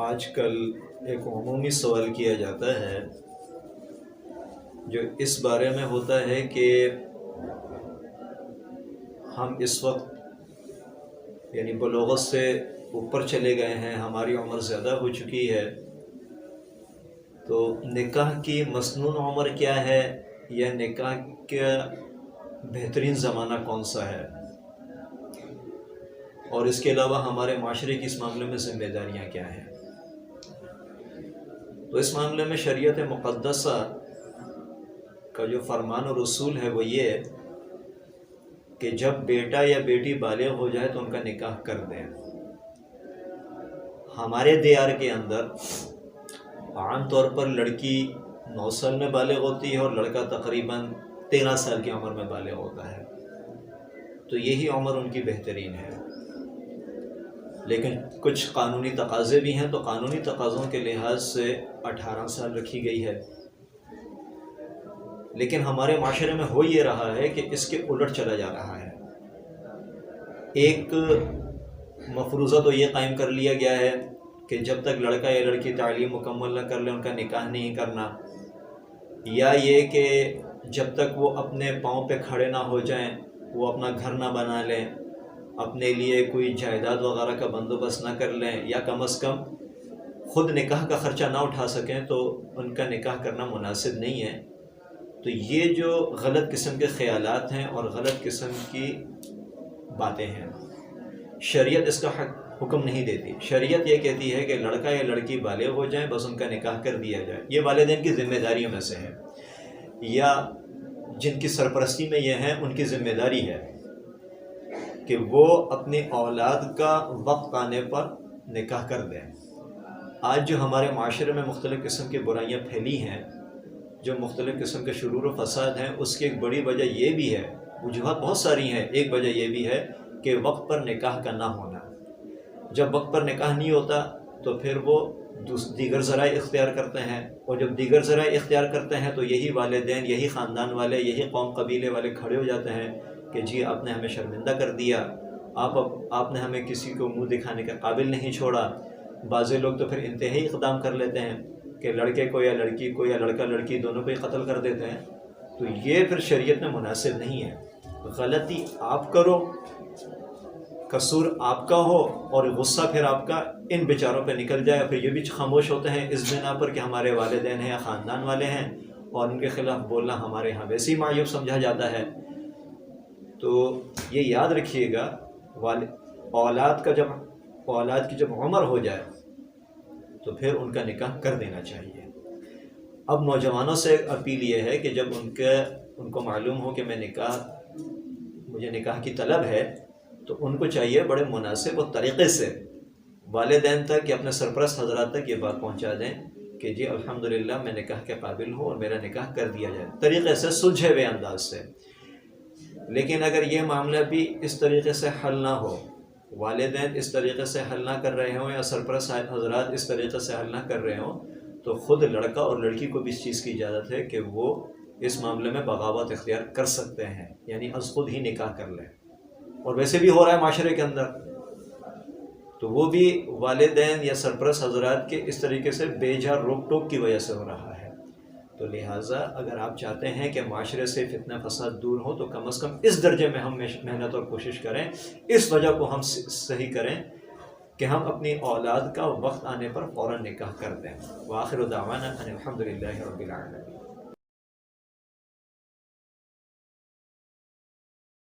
آج کل ایک عمومی سوال کیا جاتا ہے جو اس بارے میں ہوتا ہے کہ ہم اس وقت یعنی بلوغت سے اوپر چلے گئے ہیں، ہماری عمر زیادہ ہو چکی ہے، تو نکاح کی مسنون عمر کیا ہے یا نکاح کا بہترین زمانہ کون سا ہے، اور اس کے علاوہ ہمارے معاشرے کی اس معاملے میں ذمہ داریاں کیا ہیں۔ تو اس معاملے میں شریعت مقدسہ کا جو فرمان و رسول ہے وہ یہ کہ جب بیٹا یا بیٹی بالغ ہو جائے تو ان کا نکاح کر دیں۔ ہمارے دیار کے اندر عام طور پر لڑکی 9 سال میں بالغ ہوتی ہے اور لڑکا تقریباً 13 سال کی عمر میں بالغ ہوتا ہے، تو یہی عمر ان کی بہترین ہے۔ لیکن کچھ قانونی تقاضے بھی ہیں، تو قانونی تقاضوں کے لحاظ سے 18 سال رکھی گئی ہے، لیکن ہمارے معاشرے میں ہو یہ رہا ہے کہ اس کے الٹ چلا جا رہا ہے۔ ایک مفروضہ تو یہ قائم کر لیا گیا ہے کہ جب تک لڑکا یا لڑکی تعلیم مکمل نہ کر لے ان کا نکاح نہیں کرنا، یا یہ کہ جب تک وہ اپنے پاؤں پہ کھڑے نہ ہو جائیں، وہ اپنا گھر نہ بنا لیں، اپنے لیے کوئی جائیداد وغیرہ کا بندوبست نہ کر لیں، یا کم از کم خود نکاح کا خرچہ نہ اٹھا سکیں، تو ان کا نکاح کرنا مناسب نہیں ہے۔ تو یہ جو غلط قسم کے خیالات ہیں اور غلط قسم کی باتیں ہیں، شریعت اس کا حکم نہیں دیتی۔ شریعت یہ کہتی ہے کہ لڑکا یا لڑکی بالغ ہو جائیں، بس ان کا نکاح کر دیا جائے۔ یہ والدین کی ذمہ داریوں میں سے ہے، یا جن کی سرپرستی میں یہ ہیں ان کی ذمہ داری ہے کہ وہ اپنی اولاد کا وقت آنے پر نکاح کر دیں۔ آج جو ہمارے معاشرے میں مختلف قسم کی برائیاں پھیلی ہیں، جو مختلف قسم کے شرور و فساد ہیں، اس کی ایک بڑی وجہ یہ بھی ہے، وجوہات بہت ساری ہیں، ایک وجہ یہ بھی ہے کہ وقت پر نکاح کا نہ ہونا۔ جب وقت پر نکاح نہیں ہوتا تو پھر وہ دیگر ذرائع اختیار کرتے ہیں، اور جب دیگر ذرائع اختیار کرتے ہیں تو یہی والدین، یہی خاندان والے، یہی قوم قبیلے والے کھڑے ہو جاتے ہیں کہ جی آپ نے ہمیں شرمندہ کر دیا، آپ نے ہمیں کسی کو منہ دکھانے کے قابل نہیں چھوڑا۔ بعض لوگ تو پھر انتہائی اقدام کر لیتے ہیں کہ لڑکے کو یا لڑکی کو یا لڑکا لڑکی دونوں کو ہی قتل کر دیتے ہیں۔ تو یہ پھر شریعت میں مناسب نہیں ہے۔ غلطی آپ کرو، قصور آپ کا ہو، اور غصہ پھر آپ کا ان بیچاروں پہ نکل جائے، پھر یہ بھی خاموش ہوتے ہیں اس بنا پر کہ ہمارے والدین ہیں یا خاندان والے ہیں، اور ان کے خلاف بولنا ہمارے ہاں ویسے ہی معیوب سمجھا جاتا ہے۔ تو یہ یاد رکھیے گا، اولاد کی جب عمر ہو جائے تو پھر ان کا نکاح کر دینا چاہیے۔ اب نوجوانوں سے اپیل یہ ہے کہ جب ان کو معلوم ہو کہ مجھے نکاح کی طلب ہے، تو ان کو چاہیے بڑے مناسب اور طریقے سے والدین تک یا اپنے سرپرست حضرات تک یہ بات پہنچا دیں کہ جی الحمدللہ میں نکاح کے قابل ہوں اور میرا نکاح کر دیا جائے، طریقے سے، سلجھے ہوئے انداز سے۔ لیکن اگر یہ معاملہ بھی اس طریقے سے حل نہ ہو، والدین اس طریقے سے حل نہ کر رہے ہوں یا سرپرست حضرات اس طریقے سے حل نہ کر رہے ہوں، تو خود لڑکا اور لڑکی کو بھی اس چیز کی اجازت ہے کہ وہ اس معاملے میں بغاوت اختیار کر سکتے ہیں، یعنی از خود ہی نکاح کر لیں۔ اور ویسے بھی ہو رہا ہے معاشرے کے اندر، تو وہ بھی والدین یا سرپرست حضرات کے اس طریقے سے بے جا روک ٹوک کی وجہ سے ہو رہا ہے۔ تو لہٰذا اگر آپ چاہتے ہیں کہ معاشرے سے فتنہ فساد دور ہو، تو کم از کم اس درجے میں ہم محنت اور کوشش کریں، اس وجہ کو ہم صحیح کریں کہ ہم اپنی اولاد کا وقت آنے پر فوراً نکاح کر دیں۔ وآخر دعوانا ان الحمد للہ رب العالمین۔